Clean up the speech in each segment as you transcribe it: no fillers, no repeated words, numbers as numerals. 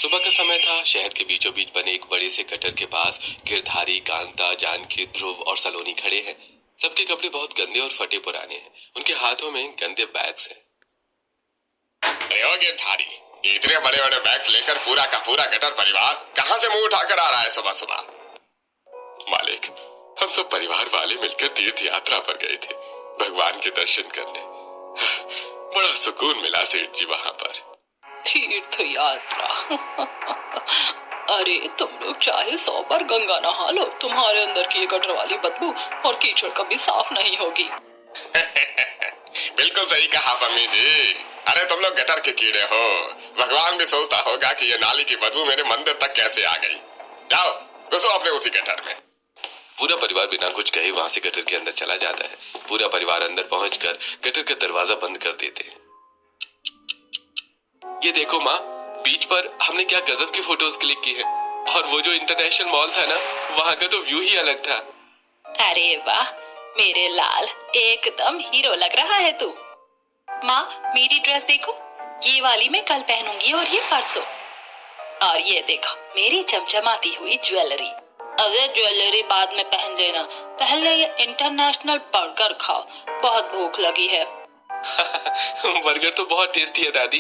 सुबह का समय था। शहर के बीचों बीच बने एक बड़े से गटर के पास गिरधारी, कांता, जानकी, ध्रुव और सलोनी खड़े हैं। सबके कपड़े बहुत गंदे और फटे पुराने हैं। उनके हाथों में गंदे बैग्स हैं। अरे ओ गिरधारी, इतने बड़े बड़े बैग्स लेकर पूरा का पूरा गटर परिवार कहां से मुंह उठाकर आ रहा है सुबह सुबह? मालिक, हम सब परिवार वाले मिलकर तीर्थ यात्रा पर गए थे भगवान के दर्शन करने। बड़ा सुकून मिला सेठ जी वहां पर। तीर्थ यात्रा? अरे तुम लोग चाहे 100 बार गंगा नहा लो, तुम्हारे अंदर की ये गटर वाली बदबू और कीचड़ कभी साफ नहीं होगी। बिल्कुल सही कहा मम्मी जी। अरे तुम लोग गटर के कीड़े हो। भगवान भी सोचता होगा कि ये नाली की बदबू मेरे मंदिर तक कैसे आ गई। जाओ घुसो अपने उसी गटर में। पूरा परिवार बिना कुछ कहे वहां से गटर के अंदर चला जाता है। पूरा परिवार अंदर पहुंचकर गटर का दरवाजा बंद कर देते हैं। ये देखो माँ, बीच पर हमने क्या गजब की फोटोज क्लिक की है। और वो जो इंटरनेशनल मॉल था ना, वहाँ का तो व्यू ही अलग था। अरे वाह मेरे लाल, एकदम हीरो लग रहा है तू। माँ मेरी ड्रेस देखो, ये वाली मैं कल पहनूंगी और ये परसों। और ये देखो मेरी चमचमाती हुई ज्वेलरी। अरे ज्वेलरी बाद में पहन देना, पहले ये इंटरनेशनल बर्गर खाओ, बहुत भूख लगी है। बर्गर तो बहुत टेस्टी है दादी।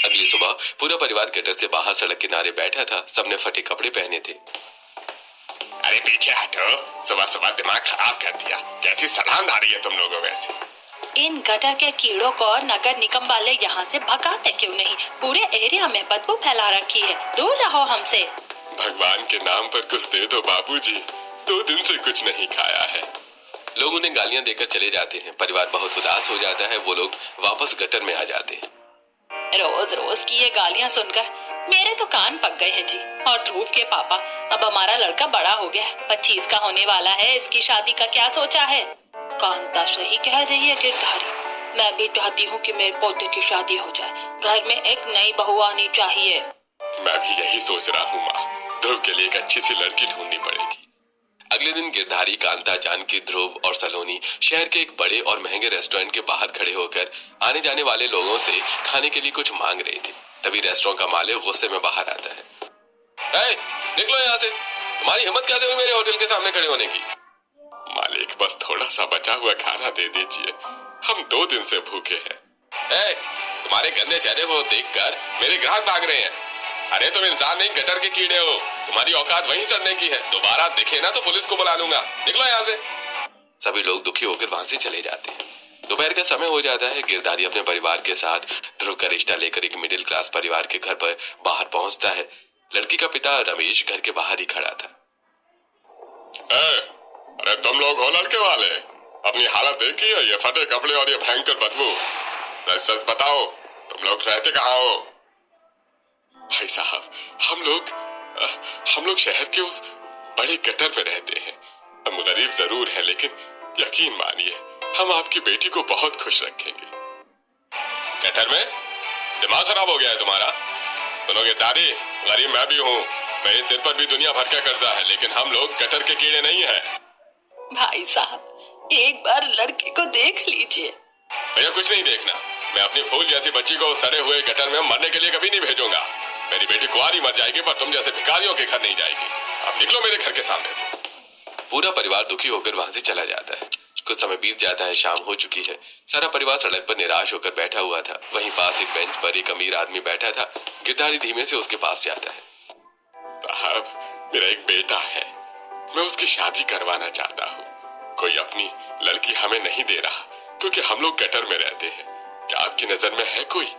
अगली सुबह पूरा परिवार गटर से बाहर सड़क किनारे बैठा था। सबने फटे कपड़े पहने थे। अरे पीछे हटो, सुबह सुबह दिमाग खराब कर दिया। कैसी सलामदारी है तुम लोगों में से। इन गटर के कीड़ों को नगर निगम वाले यहाँ से भगाते क्यों नहीं? पूरे एरिया में बदबू फैला रखी है, दूर रहो हमसे। भगवान के नाम पर कुछ दे दो बाबूजी, 2 दिन से कुछ नहीं खाया है। लोग उन्हें गालियां देकर चले जाते हैं। परिवार बहुत उदास हो जाता है। वो लोग वापस गटर में आ जाते हैं। रोज रोज की ये गालियां सुनकर मेरे तो कान पक गए हैं जी। और ध्रुव के पापा, अब हमारा लड़का बड़ा हो गया है, 25 का होने वाला है, इसकी शादी का क्या सोचा है? कांता सही कह रही है गिरधारी, मैं भी चाहती हूँ कि मेरे पोते की शादी हो जाए। घर में एक नई बहू आनी चाहिए। मैं भी यही सोच रहा हूँ माँ, ध्रुव के लिए एक अच्छी सी लड़की ढूंढनी पड़ेगी। अगले दिन गिरधारी, कांता, जानकी, ध्रुव और सलोनी शहर के एक बड़े और महंगे रेस्टोरेंट के बाहर खड़े होकर आने जाने वाले लोगों से खाने के लिए कुछ मांग रहे थे। तभी रेस्टोरेंट का मालिक गुस्से में बाहर आता है। निकलो यहाँ से, तुम्हारी हिम्मत कैसे हुई मेरे होटल के सामने खड़े होने की? मालिक बस थोड़ा सा बचा हुआ खाना दे दीजिए, हम 2 दिन से भूखे हैं। तुम्हारे गंदे चेहरे को देखकर मेरे ग्राहक भाग रहे हैं। अरे तुम इंसान नहीं, गटर के कीड़े हो। तुम्हारी औकात वहीं सड़ने की है। दोबारा दिखे ना तो पुलिस को बुला लूंगा। निकलो यहाँ से। सभी लोग दुखी होकर वहां से चले जाते हैं। दोपहर का समय हो जाता है। गिरधारी अपने परिवार के साथ ध्रुव का रिश्ता लेकर एक मिडिल क्लास परिवार के घर पर बाहर पहुंचता है। लड़की का पिता रमेश घर के बाहर ही खड़ा था। अरे तुम लोग हो लड़के वाले, अपनी हालत देखी है, ये फटे कपड़े और ये भयंकर बदबू। सच बताओ तुम लोग रहते कहाँ हो? भाई साहब, हम लोग शहर के उस बड़े गटर में रहते हैं। हम गरीब जरूर हैं, लेकिन यकीन मानिए हम आपकी बेटी को बहुत खुश रखेंगे। गटर में? दिमाग खराब हो गया है तुम्हारा? सुनो गिरधारी, गरीब मैं भी हूँ, मेरे सिर पर भी दुनिया भर का कर्जा है, लेकिन हम लोग गटर के कीड़े नहीं हैं। भाई साहब एक बार लड़के को देख लीजिए। भैया कुछ नहीं देखना, मैं अपनी फूल जैसी बच्ची को सड़े हुए गटर में मरने के लिए कभी नहीं भेजूंगा। मेरी बेटी कुंवारी मर जाएगी, पर तुम जैसे भिखारियों के घर नहीं जाएगी। अब निकलो मेरे घर के सामने से। पूरा परिवार दुखी होकर वहां से चला जाता है। कुछ समय बीत जाता है। शाम हो चुकी है। सारा परिवार सड़क पर निराश होकर बैठा हुआ था। वहीं पास एक बेंच पर एक अमीर आदमी बैठा था। गिरधारी धीमे से उसके पास जाता है। साहब, मेरा एक बेटा है, मैं उसकी शादी करवाना चाहता हूँ। कोई अपनी लड़की हमें नहीं दे रहा, क्योंकि हम लोग गटर में रहते हैं। क्या आपकी नजर में है कोई?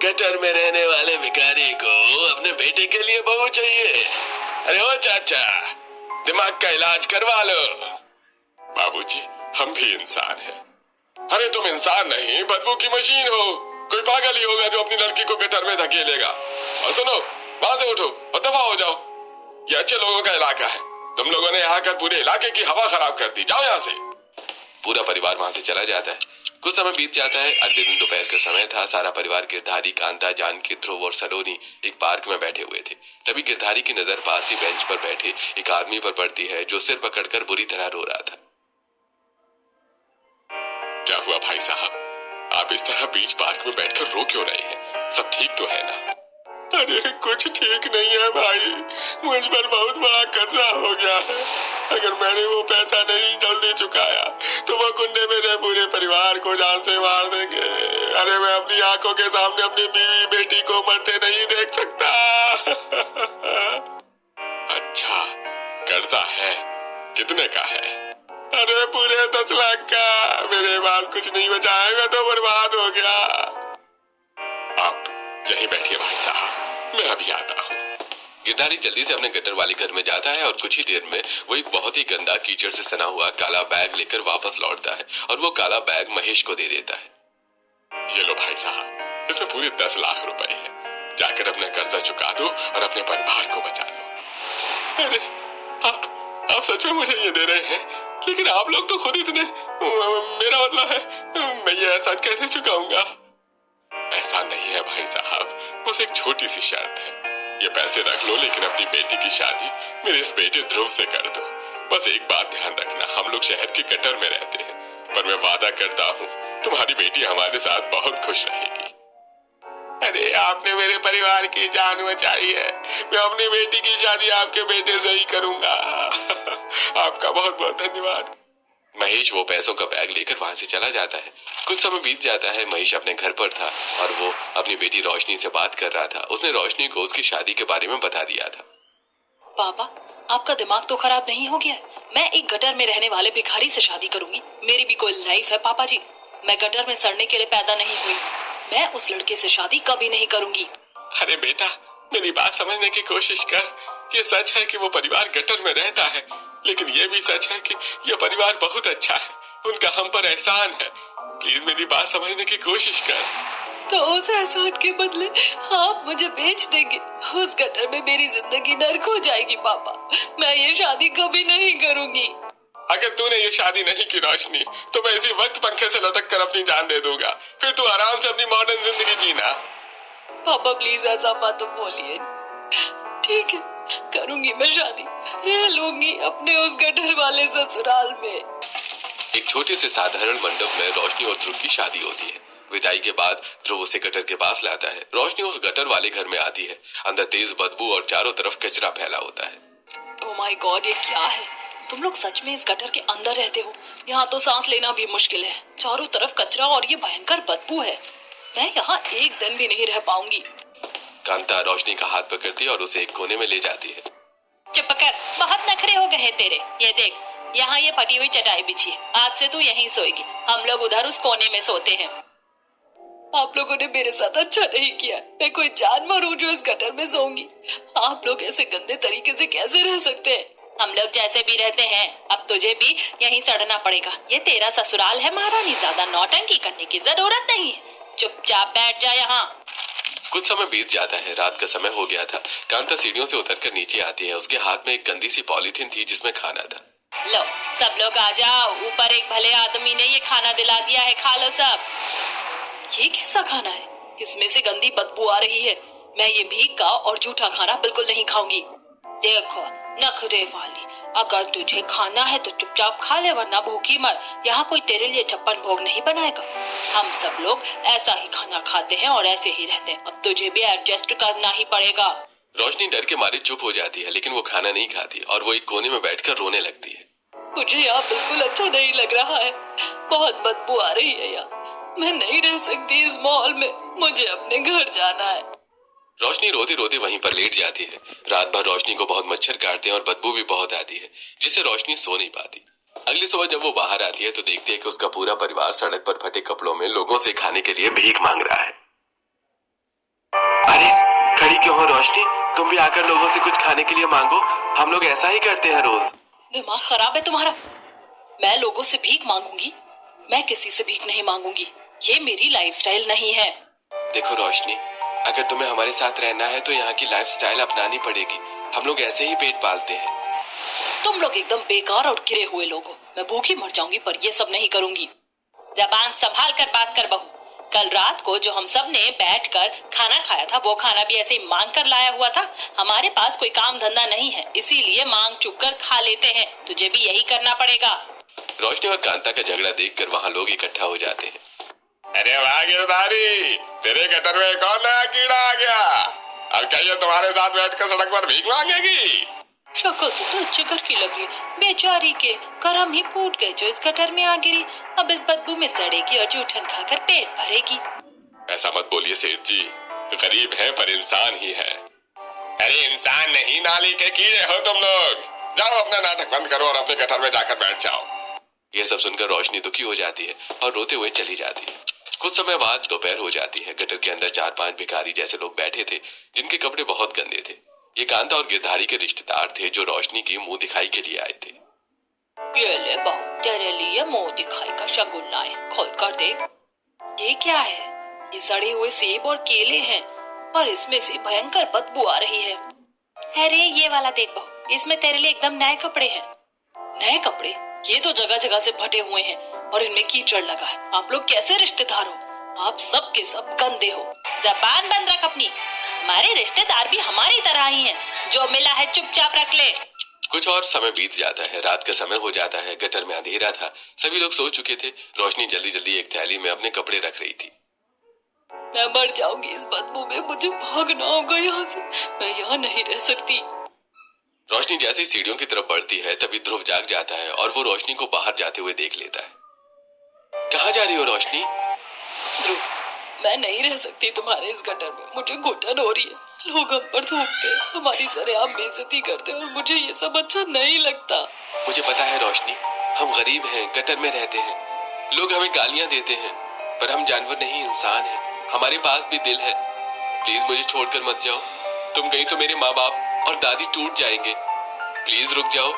गटर में रहने वाले भिखारी को अपने बेटे के लिए बहू चाहिए? अरे ओ चाचा, दिमाग का इलाज करवा लो। बाबूजी, हम भी इंसान हैं। अरे तुम इंसान नहीं, बदबू की मशीन हो। कोई पागल ही होगा जो अपनी लड़की को गटर में धकेलेगा। और सुनो, वहां से उठो और दफा हो जाओ। ये अच्छे लोगों का इलाका है, तुम लोगों ने यहाँ आकर पूरे इलाके की हवा खराब कर दी। जाओ यहाँ से। पूरा परिवार वहां से चला जाता है। कुछ समय बीत जाता है। अगले दिन दोपहर का समय था। सारा परिवार गिरधारी, कांता, जानकी, ध्रुव और सलोनी एक पार्क में बैठे हुए थे। तभी गिरधारी की नजर पास ही बेंच पर बैठे एक आदमी पर पड़ती है, जो सिर पकड़कर बुरी तरह रो रहा था। क्या हुआ भाई साहब, आप इस तरह बीच पार्क में बैठकर रो क्यों रहे हैं? सब ठीक तो है ना? अरे कुछ ठीक नहीं है भाई, मुझ पर बहुत बड़ा कर्जा हो गया है। अगर मैंने वो पैसा नहीं जल्दी चुकाया तो वो गुंडे मेरे पूरे परिवार को जान से मार देंगे। अरे मैं अपनी आंखों के सामने अपनी बीवी बेटी को मरते नहीं देख सकता। अच्छा, कर्जा है, कितने का है? अरे पूरे 10 लाख का। मेरे पास कुछ नहीं बचा है, मैं तो बर्बाद हो गया। आप यहीं बैठिए भाई साहब, मैं अभी आता हूँ। गिरधारी जल्दी से अपने गटर वाले घर में जाता है और कुछ ही देर में वो एक बहुत ही गंदा कीचड़ से सना हुआ काला बैग लेकर वापस लौटता है और वो काला बैग महेश को दे देता है। ये लो भाई साहब, इसमें पूरे 10 लाख रुपए हैं। जाकर अपना कर्जा चुका दो और अपने परिवार को बचा लो। अरे आप सच में मुझे ये दे रहे हैं? लेकिन आप लोग तो खुद इतने, मेरा मतलब है मैं ये एहसान कैसे चुकाऊंगा? ऐसा नहीं है भाई साहब, बस एक छोटी सी शर्त है। ये पैसे रख लो, लेकिन अपनी बेटी की शादी मेरे इस बेटे ध्रुव से कर दो। बस एक बात ध्यान रखना, हम लोग शहर के गटर में रहते हैं, पर मैं वादा करता हूँ तुम्हारी बेटी हमारे साथ बहुत खुश रहेगी। अरे आपने मेरे परिवार की जान बचाई है, मैं अपनी बेटी की शादी आपके बेटे से ही करूंगा। आपका बहुत बहुत धन्यवाद। महेश वो पैसों का बैग लेकर वहां से चला जाता है। कुछ समय बीत जाता है। महेश अपने घर पर था और वो अपनी बेटी रोशनी से बात कर रहा था। उसने रोशनी को उसकी शादी के बारे में बता दिया था। पापा, आपका दिमाग तो खराब नहीं हो गया? मैं एक गटर में रहने वाले भिखारी से शादी करूंगी। मेरी भी कोई लाइफ है पापा जी। मैं गटर में सड़ने के लिए पैदा नहीं हुई। मैं उस लड़के से शादी कभी नहीं करूंगी। अरे बेटा, मेरी बात समझने की कोशिश कर। ये सच है कि वो परिवार गटर में रहता है, लेकिन ये भी सच है कि ये परिवार बहुत अच्छा है। उनका हम पर एहसान है। प्लीज मेरी बात समझने की कोशिश कर। तो उस एहसान के बदले आप मुझे बेच देंगे? उस गटर में मेरी जिंदगी नर्क हो जाएगी पापा। मैं ये शादी कभी नहीं करूंगी। अगर तूने ये शादी नहीं की रोशनी, तो मैं इसी वक्त पंखे से लटक कर अपनी जान दे दूंगा। फिर तू आराम से अपनी मॉडर्न जिंदगी जीना। पापा प्लीज ऐसा मत बोलिए। ठीक है, करूंगी मैं शादी, रह लूंगी अपने उस गटर वाले ससुराल में। एक छोटे से साधारण मंडप में रोशनी और ध्रुव की शादी होती है। विदाई के बाद ध्रुव उसे गटर के पास लाता है। रोशनी उस गटर वाले घर में आती है। अंदर तेज बदबू और चारों तरफ कचरा फैला होता है। ओह माय गॉड, ये क्या है? तुम लोग सच में इस गटर के अंदर रहते हो? यहाँ तो सांस लेना भी मुश्किल है। चारों तरफ कचरा और ये भयंकर बदबू है। मैं यहाँ एक दिन भी नहीं रह पाऊंगी। कांता रोशनी का हाथ पकड़ती है और उसे एक कोने में ले जाती है। चुप कर, बहुत नखरे हो गए हैं तेरे। ये देख, यहाँ ये फटी हुई चटाई बिछी है। आज से तू यहीं सोएगी, हम लोग उधर उस कोने में सोते हैं। आप लोगों ने मेरे साथ अच्छा नहीं किया। मैं कोई जानवर हूँ जो इस गटर में सोऊंगी? आप लोग ऐसे गंदे तरीके से कैसे रह सकते हैं? हम लोग जैसे भी रहते हैं, अब तुझे भी यहीं सड़ना पड़ेगा। ये तेरा ससुराल है महारानी, ज्यादा नौटंकी करने की जरूरत नहीं है। चुपचाप बैठ जा यहाँ। कुछ समय बीत जाता है। रात का समय हो गया था। कांता सीढ़ियों से उतरकर नीचे आती है। उसके हाथ में एक गंदी सी पॉलीथीन थी जिसमें खाना था। लो सब लोग आ जाओ, ऊपर एक भले आदमी ने ये खाना दिला दिया है, खा लो सब। ये कैसा खाना है? किसमें से गंदी बदबू आ रही है? मैं ये भीग का और झूठा खाना बिल्कुल नहीं खाऊंगी। देखो नखरे वाली, अगर तुझे खाना है तो चुपचाप खा ले, वरना भूखी मर। यहाँ कोई तेरे लिए 56 भोग नहीं बनाएगा। हम सब लोग ऐसा ही खाना खाते हैं और ऐसे ही रहते हैं। अब तुझे भी एडजस्ट करना ही पड़ेगा। रोशनी डर के मारे चुप हो जाती है, लेकिन वो खाना नहीं खाती और वो एक कोने में बैठकर रोने लगती है। मुझे यहाँ बिल्कुल अच्छा नहीं लग रहा है। बहुत बदबू आ रही है यहाँ। मैं नहीं रह सकती इस माहौल में। मुझे अपने घर जाना है। रोशनी रोती रोती वहीं पर लेट जाती है। रात भर रोशनी को बहुत मच्छर काटते हैं और बदबू भी बहुत आती है, जिससे रोशनी सो नहीं पाती। अगली सुबह जब वो बाहर आती है तो देखती है कि उसका पूरा परिवार सड़क पर फटे कपड़ों में लोगों से खाने के लिए भीख मांग रहा है। अरे खड़ी क्यों हो रोशनी? तुम भी आकर लोगों से कुछ खाने के लिए मांगो। हम लोग ऐसा ही करते हैं रोज। दिमाग खराब है तुम्हारा? मैं लोगों से भीख मांगूंगी? मैं किसी से भीख नहीं मांगूंगी। ये मेरी लाइफस्टाइल नहीं है। देखो रोशनी, अगर तुम्हें हमारे साथ रहना है तो यहाँ की लाइफस्टाइल अपनानी पड़ेगी। हम लोग ऐसे ही पेट पालते हैं। तुम लोग एकदम बेकार और गिरे हुए लोग हो। मैं भूखी मर जाऊंगी पर ये सब नहीं करूंगी। जबान संभाल कर बात कर बहू। कल रात को जो हम सब ने बैठकर खाना खाया था, वो खाना भी ऐसे ही मांग कर लाया हुआ था। हमारे पास कोई काम धंधा नहीं है, इसीलिए मांग चुक कर खा लेते हैं। तुझे भी यही करना पड़ेगा। रोशनी और कांता का झगड़ा देखकर वहाँ लोग इकट्ठा हो जाते हैं। अरे वाह गिरधारी, तेरे गटर में कौन नया कीड़ा आ गया? अब क्या ये तुम्हारे साथ बैठकर सड़क पर भीख मांगेगी? शक्ल से तो अच्छे घर की लग रही है, बेचारी के करम ही फूट गए जो इस गटर में आ गिरी। अब इस बदबू में सड़ेगी और जूठन खाकर पेट भरेगी। ऐसा मत बोलिए सेठ जी, गरीब है पर इंसान ही है। अरे इंसान नहीं, नाली के कीड़े हो तुम लोग। जाओ अपना नाटक बंद करो और अपने गटर में जाकर बैठ जाओ। यह सब सुनकर रोशनी दुखी हो जाती है और रोते हुए चली जाती है। कुछ समय बाद दोपहर हो जाती है। गटर के अंदर 4-5 भिखारी जैसे लोग बैठे थे जिनके कपड़े बहुत गंदे थे। ये कांता और गिरधारी के रिश्तेदार थे जो रोशनी की मुंह दिखाई के लिए आए थे। ये ले बहू, तेरे लिए मुंह दिखाई का शगुन लाए, खोल कर देख। ये क्या है? ये सड़े हुए सेब और केले हैं और इसमें से भयंकर बदबू आ रही है। अरे ये वाला देख बहू, इसमें तेरे लिए एकदम नए कपड़े हैं। नए कपड़े? ये तो जगह जगह से फटे हुए हैं और इनमें कीचड़ लगा है। आप लोग कैसे रिश्तेदार हो? आप सब के सब गंदे हो। जबान बंद रख अपनी। हमारे रिश्तेदार भी हमारी तरह ही हैं। जो मिला है चुपचाप रख ले। कुछ और समय बीत जाता है। रात का समय हो जाता है। गटर में अंधेरा था। सभी लोग सो चुके थे। रोशनी जल्दी जल्दी एक थैली में अपने कपड़े रख रही थी। मैं मर जाऊंगी इस बदबू में, मुझे भागना होगा यहाँ से। मैं यहाँ नहीं रह सकती। रोशनी जैसे ही सीढ़ियों की तरफ बढ़ती है तभी ध्रुव जाग जाता है और वो रोशनी को बाहर जाते हुए देख लेता है। कहाँ जा रही हो रोशनी? ध्रुव, मैं नहीं रह सकती तुम्हारे इस गटर में। मुझे घुटन हो रही है। लोग हम पर थूकते, हमारी सरेआम बेइज्जती करते और मुझे ये सब अच्छा नहीं लगता। मुझे पता है रोशनी, हम गरीब हैं, गटर में रहते हैं। लोग हमें गालियां देते हैं, पर हम जानवर नहीं, इंसान हैं। हमारे पास भी दिल है। प्लीज मुझे छोड़कर मत जाओ। तुम गई तो मेरे माँ बाप और दादी टूट जाएंगे। प्लीज रुक जाओ।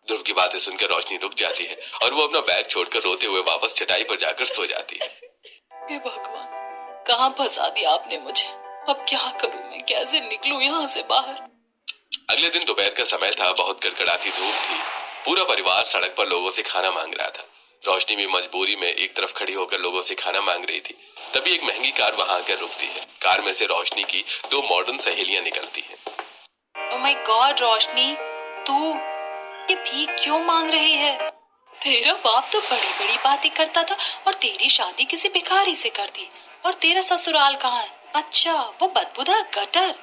ध्रुव की बातें सुनकर रोशनी रुक जाती है और वो अपना बैग छोड़कर रोते हुए वापस चटाई पर जाकर सो जाती है। हे भगवान, कहाँ फंसा दिया आपने मुझे। अब क्या करूं मैं? कैसे निकलूं यहाँ से बाहर? अगले दिन दोपहर का समय था। बहुत कड़कड़ाती धूप थी। पूरा परिवार सड़क पर लोगों से खाना मांग रहा था। रोशनी भी मजबूरी में एक तरफ खड़ी होकर लोगों से खाना मांग रही थी। तभी एक महंगी कार वहां आकर रुकती है। कार में से रोशनी की 2 मॉडर्न सहेलियां निकलती हैं। ओह माय गॉड रोशनी, तू ये भीख क्यों मांग रही है? तेरा बाप तो बड़ी बड़ी बातें करता था और तेरी शादी किसी भिखारी से कर दी। और तेरा ससुराल कहाँ है? अच्छा, वो बदबूदार गटर।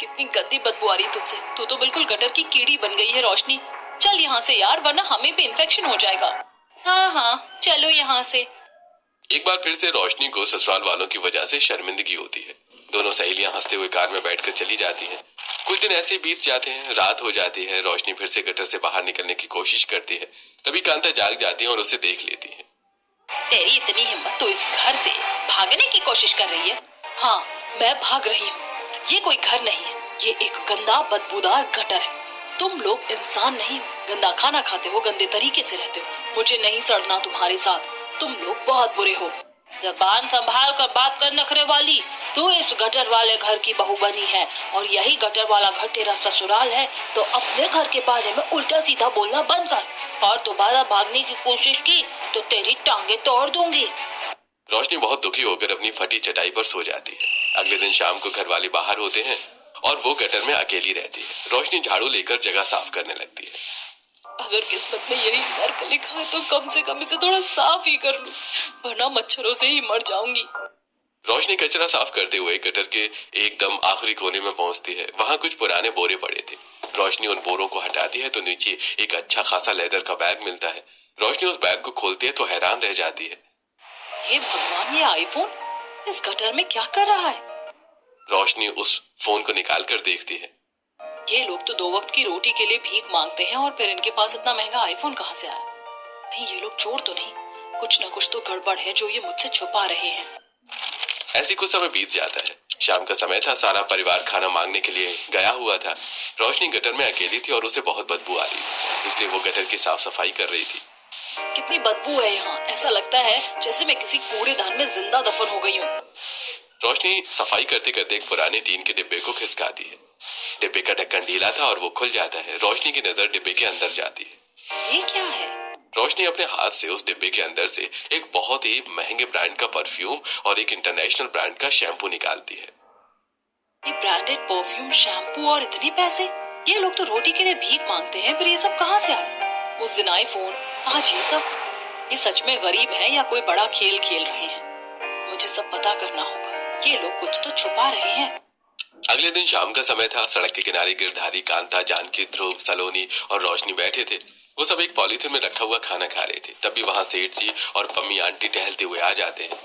कितनी गंदी बदबू आ रही तुझसे। तू तो बिल्कुल गटर की कीड़ी बन गई है रोशनी। चल यहाँ से यार, वरना हमें भी इन्फेक्शन हो जाएगा। हाँ हाँ, चलो यहाँ से। एक बार फिर से रोशनी को ससुराल वालों की वजह से शर्मिंदगी होती है। दोनों सहेलियां हंसते हुए कार में बैठकर चली जाती हैं। कुछ दिन ऐसे बीत जाते हैं। रात हो जाती है। रोशनी फिर से गटर से बाहर निकलने की कोशिश करती है। तभी कांता जाग जाती है और उसे देख लेती है। तेरी इतनी हिम्मत तो इस घर से भागने की कोशिश कर रही है? हाँ, मैं भाग रही हूँ। ये कोई घर नहीं है, ये एक गंदा बदबूदार गटर है। तुम लोग इंसान नहीं हो, गंदा खाना खाते हो, गंदे तरीके से रहते हो। मुझे नहीं सड़ना तुम्हारे साथ। तुम लोग बहुत बुरे हो। जबान संभाल कर बात कर नखरे वाली। तू इस गटर वाले घर की बहू बनी है और यही गटर वाला घर तेरा ससुराल है, तो अपने घर के बारे में उल्टा सीधा बोलना बंद कर। और दोबारा भागने की कोशिश की तो तेरी टांगे तोड़ दूंगी। रोशनी बहुत दुखी होकर अपनी फटी चटाई पर सो जाती है। अगले दिन शाम को घर वाले बाहर होते हैं और वो गटर में अकेली रहती है। रोशनी झाड़ू लेकर जगह साफ करने लगती है। अगर किस्मत में यही नर्क लिखा है तो कम से कम इसे थोड़ा साफ ही कर लूं, वरना मच्छरों से ही मर जाऊंगी। रोशनी कचरा साफ करते हुए गटर के एकदम आखिरी कोने में पहुंचती है। वहां कुछ पुराने बोरे पड़े थे। रोशनी उन बोरों को हटाती है तो नीचे एक अच्छा खासा लेदर का बैग मिलता है। रोशनी उस बैग को खोलती है तो हैरान रह जाती है। हे भगवान, ये आईफोन इस गटर में क्या कर रहा है? रोशनी उस फोन को निकाल कर देखती है। ये लोग तो 2 वक्त की रोटी के लिए भीख मांगते हैं और फिर इनके पास इतना महंगा आईफोन कहाँ से आया? नहीं, ये लोग चोर तो नहीं? कुछ ना कुछ तो गड़बड़ है जो ये मुझसे छुपा रहे हैं। ऐसी कुछ समय बीत जाता है। शाम का समय था। सारा परिवार खाना मांगने के लिए गया हुआ था। रोशनी गटर में अकेली थी और उसे बहुत बदबू आ रही थी, इसलिए वो गटर की साफ सफाई कर रही थी। कितनी बदबू है यहाँ। ऐसा लगता है जैसे मैं किसी कूड़ेदान में जिंदा दफन हो गई हूँ। रोशनी सफाई करते करते एक पुराने टीन के डिब्बे को खिसकाती है। डिब्बे का ढक्कन ढीला था और वो खुल जाता है। रोशनी की नजर डिब्बे के अंदर जाती है। ये क्या है? रोशनी अपने हाथ से उस डिब्बे के अंदर से एक बहुत ही महंगे ब्रांड का परफ्यूम और एक इंटरनेशनल ब्रांड का शैम्पू निकालती है। ये ब्रांडेड परफ्यूम, शैम्पू और इतने पैसे? ये लोग तो रोटी के लिए भीख मांगते हैं, फिर ये सब कहाँ से आया? उस दिन आईफोन, आज ये सब। ये सच में गरीब हैं या कोई बड़ा खेल खेल रहे हैं? मुझे सब पता करना होगा। ये लोग कुछ तो छुपा रहे हैं। अगले दिन शाम का समय था। सड़क के किनारे गिरधारी, कांता, जानकी, ध्रुव, सलोनी और रोशनी बैठे थे। वो सब एक पॉलीथिन में रखा हुआ खाना खा रहे थे। तभी वहाँ सेठ जी और पम्मी आंटी टहलते हुए आ जाते हैं।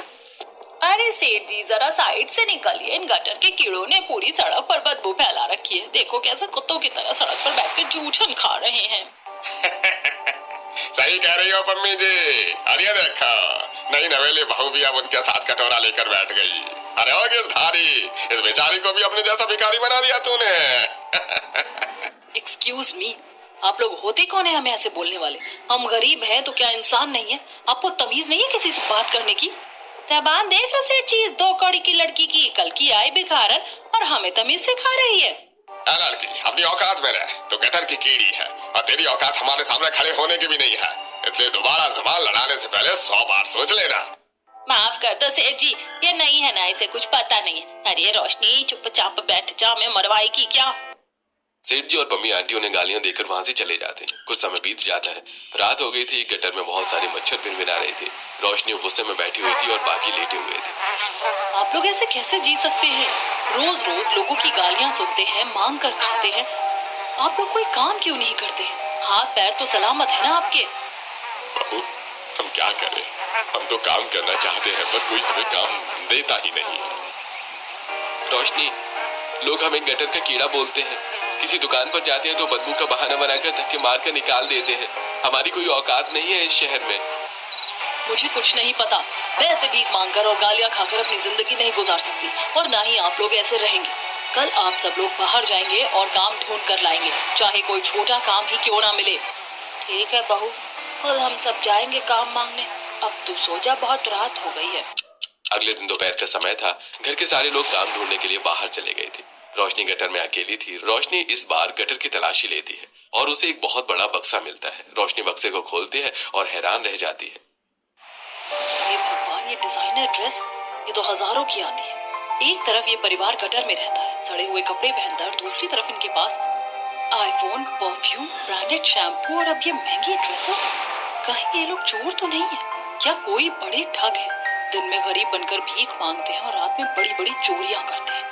अरे सेठ जी, जरा साइड से निकलिए। इन गटर के कीड़ों ने पूरी सड़क पर बदबू फैला रखी है। देखो कैसे कुत्तों की तरह सड़क पर बैठकर जूठन खा रहे हैं। सही कह रही हो पम्मी जी। अरे देखा, नई नवेली बहू भी अब उनके साथ कटोरा लेकर बैठ गई। अरे ओ गिरधारी, इस बेचारी को भी अपने जैसा भिखारी बना दिया तूने। एक्सक्यूज मी, आप लोग होते कौन है हमें ऐसे बोलने वाले? हम गरीब हैं तो क्या इंसान नहीं है? आपको तमीज नहीं है किसी से बात करने की? जबान देख लो सेठ जी, 2 कौड़ी की लड़की की कल की आई भिखारन और हमें तमीज से खा रही है। लड़की अपनी औकात में रह, तो गटर की कीड़ी है और तेरी औकात हमारे सामने खड़े होने की भी नहीं है। इसलिए दोबारा जबान लड़ाने से पहले 100 बार सोच लेना। माफ कर दो सेठ जी, ये नहीं है ना, इसे कुछ पता नहीं है। अरे रोशनी, चुपचाप बैठ जा, मैं मरवाई की क्या? सेठ जी और पम्मी आंटी उन्हें गालियां देकर वहां से चले जाते हैं। कुछ समय बीत जाता है। रात हो गई थी। गटर में बहुत सारे मच्छर भिनभिना रहे थे। रोशनी गुस्से में बैठी हुई थी और बाकी लेटे हुए थे। आप लोग ऐसे कैसे जी सकते हैं? रोज रोज लोगों की गालियां सुनते हैं, मांग कर खाते हैं। आप लोग कोई काम क्यों नहीं करते? हाथ पैर तो सलामत है ना आपके? बहू, हम क्या करें? हम तो काम करना चाहते हैं पर कोई हमें काम देता ही नहीं। रोशनी, लोग हमें गटर का कीड़ा बोलते हैं। किसी दुकान पर जाते हैं तो बदबू का बहाना बनाकर धक्के मारकर निकाल देते हैं। हमारी कोई औकात नहीं है इस शहर में। मुझे कुछ नहीं पता। मैं ऐसे भीख मांगकर और गालियां खाकर अपनी जिंदगी नहीं गुजार सकती, और ना ही आप लोग ऐसे रहेंगे। कल आप सब लोग बाहर जाएंगे और काम ढूंढ कर लाएंगे, चाहे कोई छोटा काम ही क्यों ना मिले। ठीक है बहू, कल हम सब जाएंगे काम मांगने। अब तू सो जा, बहुत रात हो गई है। अगले दिन दोपहर का समय था। घर के सारे लोग काम ढूंढने के लिए बाहर चले गए थे। रोशनी गटर में अकेली थी। रोशनी इस बार गटर की तलाशी लेती है और उसे एक बहुत बड़ा बक्सा मिलता है। रोशनी बक्से को खोलती है और हैरान रह जाती है। हे भगवान, ये डिजाइनर ड्रेस, ये तो हजारों की आती है। एक तरफ ये परिवार गटर में रहता है, सड़े हुए कपड़े पहनता, और दूसरी तरफ इनके पास आईफोन, परफ्यूम, ब्रांडेड शैम्पू और अब ये महंगी ड्रेसेस। कहीं ये लोग चोर तो नहीं है? क्या कोई बड़े ठग है? दिन में गरीब बनकर भीख मांगते हैं और रात में बड़ी बड़ी चोरियां करते हैं।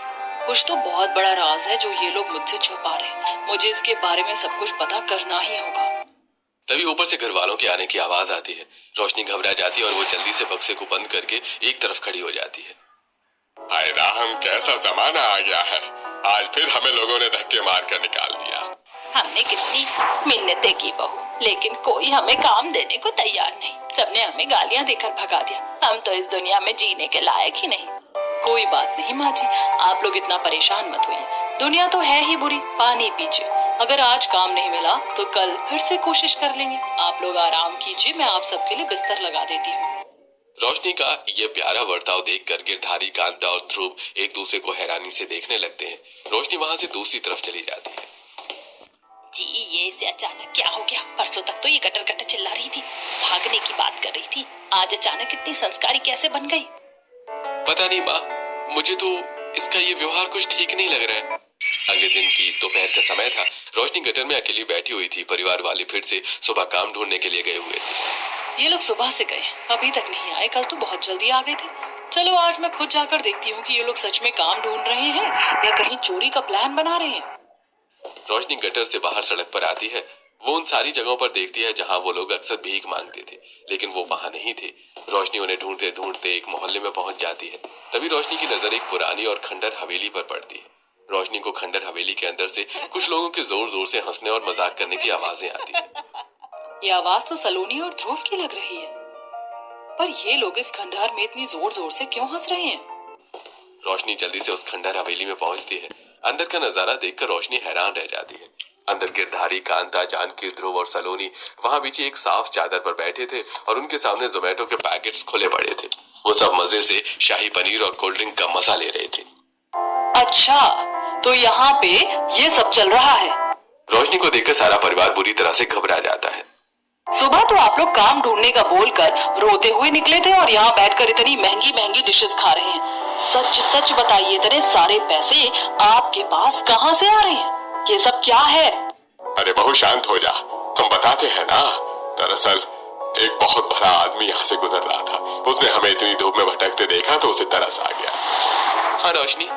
कुछ तो बहुत बड़ा राज है जो ये लोग मुझसे छुपा रहे हैं। मुझे इसके बारे में सब कुछ पता करना ही होगा। तभी ऊपर से घर वालों के आने की आवाज आती है। रोशनी घबरा जाती है और वो जल्दी से बक्से को बंद करके एक तरफ खड़ी हो जाती है। हाय राम, कैसा जमाना आ गया है। आज फिर हमें लोगों ने धक्के मार कर निकाल दिया। हमने कितनी मिन्नतें की बहू, लेकिन कोई हमें काम देने को तैयार नहीं। सबने हमें गालियां देकर भगा दिया। हम तो इस दुनिया में जीने के लायक ही नहीं। कोई बात नहीं माँ जी, आप लोग इतना परेशान मत होइए। दुनिया तो है ही बुरी, पानी पीजिए। अगर आज काम नहीं मिला तो कल फिर से कोशिश कर लेंगे। आप लोग आराम कीजिए, मैं आप सबके लिए बिस्तर लगा देती हूँ। रोशनी का ये प्यारा बर्ताव देखकर गिरधारी, कांता और ध्रुव एक दूसरे को हैरानी से देखने लगते हैं। रोशनी वहाँ से दूसरी तरफ चली जाती है। जी, ये इसे अचानक क्या हो गया? परसों तक तो ये कटर कटर चिल्ला रही थी, भागने की बात कर रही थी। आज अचानक इतनी संस्कारी कैसे बन गई? पता नहीं माँ, मुझे तो इसका ये व्यवहार कुछ ठीक नहीं लग रहा है। अगले दिन की दोपहर का समय था। रोशनी गटर में अकेली बैठी हुई थी। परिवार वाले फिर से सुबह काम ढूंढने के लिए गए हुए थे। ये लोग सुबह से गए, अभी तक नहीं आए। कल तो बहुत जल्दी आ गए थे। चलो आज मैं खुद जाकर देखती हूँ कि ये लोग सच में काम ढूंढ रहे हैं या कहीं चोरी का प्लान बना रहे हैं। रोशनी गटर से बाहर सड़क पर आती है। वो उन सारी जगहों पर देखती है जहाँ वो लोग अक्सर भीख मांगते थे, लेकिन वो वहाँ नहीं थे। रोशनी उन्हें ढूंढते ढूंढते एक मोहल्ले में पहुंच जाती है। तभी रोशनी की नजर एक पुरानी और खंडर हवेली पर पड़ती है। रोशनी को खंडर हवेली के अंदर से कुछ लोगों के जोर जोर से हंसने और मजाक करने की आवाजें आती है। ये आवाज तो सलोनी और ध्रुव की लग रही है, पर ये लोग इस खंडहर में इतनी जोर जोर से क्यों हंस रहे हैं? रोशनी जल्दी से उस खंडहर हवेली में पहुंचती है। अंदर का नजारा देखकर रोशनी हैरान रह जाती है। अंदर गिरधारी, कांता, जानकी, ध्रुव और सलोनी वहां पीछे एक साफ चादर पर बैठे थे और उनके सामने जोमेटो के पैकेट्स खुले पड़े थे। वो सब मजे से शाही पनीर और कोल्ड ड्रिंक का मजा ले रहे थे। अच्छा, तो यहाँ पे ये सब चल रहा है। रोशनी को देखकर सारा परिवार बुरी तरह से घबरा जाता है। सुबह तो आप लोग काम ढूंढने का बोलकर रोते हुए निकले थे और यहाँ बैठकर इतनी महंगी महंगी डिशेस खा रहे हैं। सच सच बताइए, इतने सारे पैसे आपके पास कहाँ से आ रहे हैं? ये सब क्या है? अरे बहू शांत हो जा, हम बताते हैं ना। दरअसल एक बहुत बड़ा आदमी यहाँ से गुजर रहा था। उसने हमें इतनी धूप में भटकते देखा तो उसे तरस आ गया। हाँ रोशनी,